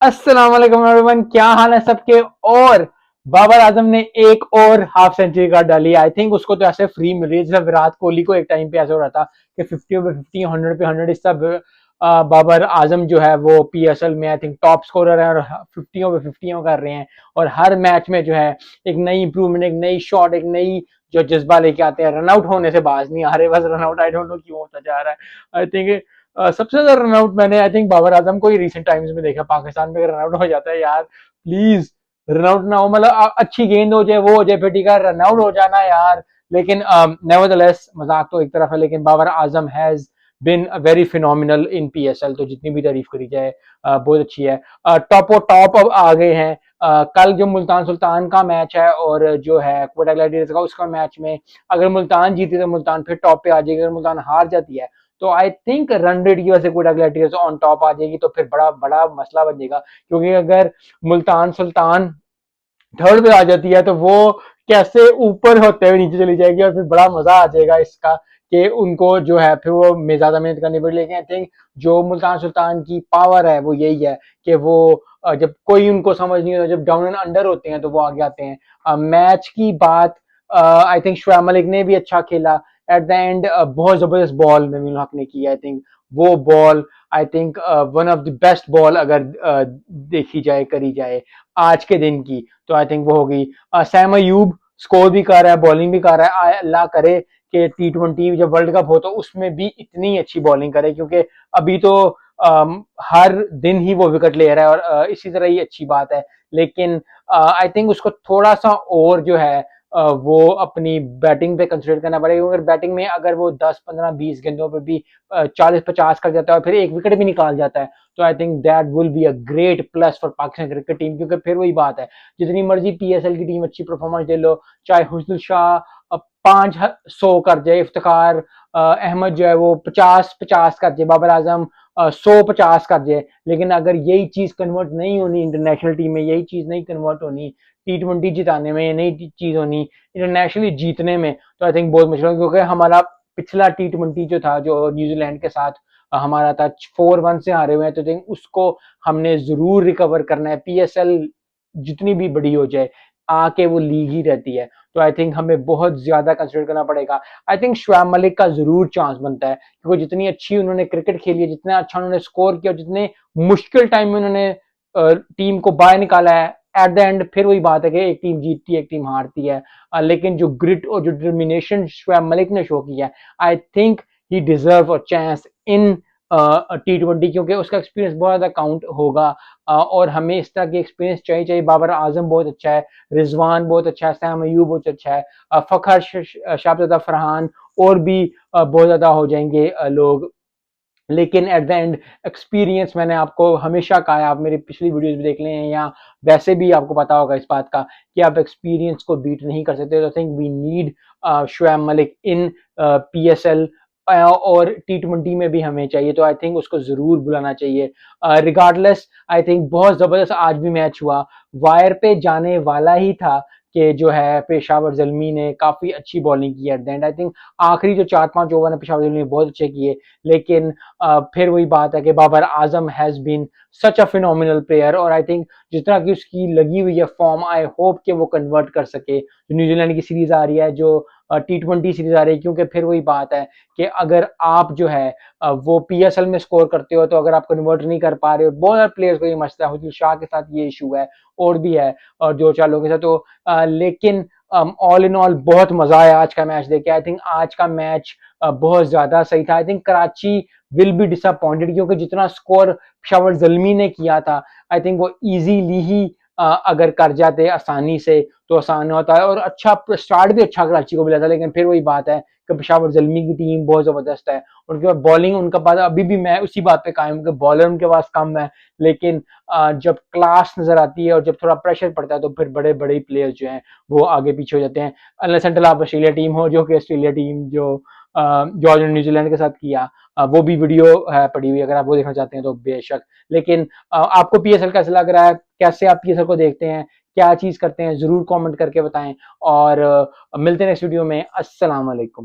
अस्सलाम वालेकुम एवरीवन, क्या हाल है सबके। और बाबर आजम ने एक और हाफ सेंचुरी का डाली। आई थिंक उसको तो ऐसे फ्री मिल रही है जैसे विराट कोहली को एक टाइम पे ऐसा हो रहा था कि 50 पे 50, 100 पे 100 इस सब। बाबर आजम जो है वो पीएसएल में आई थिंक टॉप स्कोरर है और 50 पे 50 कर रहे हैं। और हर मैच में जो है एक नई इंप्रूवमेंट, एक नई शॉट, एक नई जो जज्बा लेके आते हैं। रनआउट होने से बाज नहीं आ रहे, बस रनआउट आई डोंट नो क्यों होता जा रहा है। आई थिंक सबसे ज्यादा रनआउट मैंने आई थिंक बाबर आजम को ही रिसेंट टाइम्स में देखा। पाकिस्तान में रनआउट हो जाता है यार, प्लीज रनआउट ना हो, मतलब अच्छी गेंद हो जाए, वो हो जाए, फिर ठीक है, रनआउट हो जाना यार। लेकिन नेवरदलेस मजाक तो एक तरफ है, लेकिन Babar Azam has been very phenomenal in PSL. तो जितनी भी तारीफ करी जाए बहुत अच्छी है। टॉप और टॉप अब आ गए हैं। कल जो मुल्तान सुल्तान का मैच है और जो है कोटा ग्लैडिएटर्स का उसका मैच में अगर मुल्तान जीती तो मुल्तान फिर टॉप पे आ जाएगी। अगर मुल्तान हार जाती है तो आई थिंक रन रेट की वजह से कोटा ग्लैडिएटर्स ऑन टॉप आ जाएगी, तो फिर बड़ा बड़ा मसला बन जाएगा। क्योंकि अगर मुल्तान सुल्तान थर्ड पे आ जाती है तो वो कैसे ऊपर होते हुए नीचे चली जाएगी, और फिर बड़ा मजा आ जाएगा इसका कि उनको जो है फिर वो ज्यादा मेहनत करनी पड़ी। लेकिन आई थिंक जो मुल्तान सुल्तान की पावर है वो यही है कि वो जब कोई उनको समझ नहीं होता, जब डाउन एंड अंडर होते हैं तो वो आगे आते हैं। मैच की बात, आई थिंक शुएब मलिक ने भी अच्छा खेला एट द एंड। बहुत जबरदस्त बॉल नवीन हक ने की। आई थिंक वो ball I think one of the best ball अगर देखी जाए, करी जाए आज के दिन की, तो आई थिंक वो होगी। सैम अयूब स्कोर भी कर रहा है, बॉलिंग भी कर रहा है। अल्लाह करे कि T20 जब वर्ल्ड कप हो तो उसमें भी इतनी अच्छी बॉलिंग करे, क्योंकि अभी तो हर दिन ही वो विकेट ले रहा है और इसी तरह ही अच्छी बात है। लेकिन आई थिंक उसको थोड़ा सा और जो है वो अपनी बैटिंग पे कंसिडर करना पड़ेगा। अगर बैटिंग में अगर वो 10, 15, 20 गेंदों पे भी 40, 50 कर जाता है और फिर एक विकेट भी निकाल जाता है, तो I think that will be a great plus for Pakistan cricket team. क्योंकि फिर वही बात है, जितनी मर्जी पीएसएल की टीम अच्छी परफॉर्मेंस दे लो, चाहे हुस्न शाह 500 कर जाए, इफ्तिखार अहमद जो है वो 50-50 कर जाए, बाबर आजम 100-50 कर जाए, लेकिन अगर यही चीज कन्वर्ट नहीं होनी इंटरनेशनल टीम में, यही चीज नहीं कन्वर्ट होनी T20 जिताने में, नई चीज होनी इंटरनेशनली जीतने में, तो आई थिंक बहुत मुश्किल है। क्योंकि हमारा पिछला T20 जो था, जो न्यूजीलैंड के साथ हमारा था, 4-1 से हारे हुए हैं, तो थिंक उसको हमने जरूर रिकवर करना है। पीएसएल जितनी भी बड़ी हो जाए, आके वो लीग ही रहती है, तो आई थिंक हमें बहुत ज्यादा कंसिडर करना पड़ेगा। आई थिंक शुएब मलिक का जरूर चांस बनता है, क्योंकि जितनी अच्छी उन्होंने क्रिकेट खेली है, जितना अच्छा उन्होंने स्कोर किया, जितने मुश्किल टाइम में उन्होंने टीम को बाहर निकाला है। एट द एंड फिर वही बात है कि एक टीम जीतती है, एक टीम हारती है, लेकिन जो ग्रिट और जो डिटर्मिनेशन शुएब मलिक ने शो किया है, I think he deserve a chance in T20, क्योंकि उसका एक्सपीरियंस बहुत ज्यादा काउंट होगा। और हमें इस तरह की एक्सपीरियंस चाहिए चाहिए। बाबर आजम बहुत अच्छा है, रिजवान बहुत अच्छा है, सैम अयूब बहुत अच्छा है, फखर शाहजादा फरहान और भी बहुत ज्यादा हो जाएंगे लोग। लेकिन एट द एंड एक्सपीरियंस मैंने आपको हमेशा कहा है, आप मेरी पिछली वीडियोस भी देख लें या वैसे भी आपको पता होगा इस बात का कि आप एक्सपीरियंस को बीट नहीं कर सकते। तो I think we need Shoaib Malik in PSL, और T20 में भी हमें चाहिए, तो आई थिंक उसको जरूर बुलाना चाहिए। रिगार्डलेस आई थिंक बहुत जबरदस्त आज भी मैच हुआ, वायर पे जाने वाला ही था कि जो है पेशावर जल्मी ने काफी अच्छी बॉलिंग की at the end. I think आखिरी जो 4-5 ओवर ने पेशावर जल्मी ने बहुत अच्छे किए, लेकिन फिर वही बात है कि Babar Azam has been such a phenomenal player, और आई थिंक जितना कि उसकी लगी हुई है फॉर्म, आई होप कि वो कन्वर्ट कर सके। जो न्यूजीलैंड की सीरीज आ रही है, जो T20 सीरीज आ रही है, क्योंकि फिर वही बात है कि अगर आप जो है वो पीएसएल में स्कोर करते हो, तो अगर आप कन्वर्ट नहीं कर पा रहे हो, बहुत सारे प्लेयर्स को ये मसला है, हुजूर शाह के साथ ये इशू है और भी है, और दो चार लोगों के साथ। तो लेकिन ऑल इन ऑल बहुत मजा आया आज का मैच देख के। आई थिंक आज का मैच बहुत ज्यादा सही था। I think Karachi will be disappointed, क्योंकि जितना स्कोर पेशावर जल्मी ने किया था, आई थिंक वो इजीली ही अगर कर जाते आसानी से तो आसान होता है, और अच्छा स्टार्ट भी अच्छा कराची को मिला था। लेकिन फिर वही बात है कि पेशावर जल्मी की टीम बहुत जबरदस्त है, उनके पास बॉलिंग, उनका पास अभी भी मैं उसी बात पे कायम कि बॉलर उनके पास कम है, लेकिन जब क्लास नजर आती है और जब थोड़ा प्रेशर पड़ता है तो फिर बड़े बड़े प्लेयर्स जो हैं वो आगे पीछे हो जाते हैं। अनलेस अनटिल आप ऑस्ट्रेलिया टीम हो, जो कि ऑस्ट्रेलिया टीम जो जॉर्ज और न्यूजीलैंड के साथ किया, वो भी वीडियो है पड़ी हुई, अगर आप वो देखना चाहते हैं तो बेशक। लेकिन आपको पीएसएल कैसा लग रहा है, कैसे आप पीएसएल को देखते हैं, क्या चीज करते हैं, जरूर कमेंट करके बताएं। और मिलते हैं नेक्स्ट वीडियो में। अस्सलाम वालेकुम।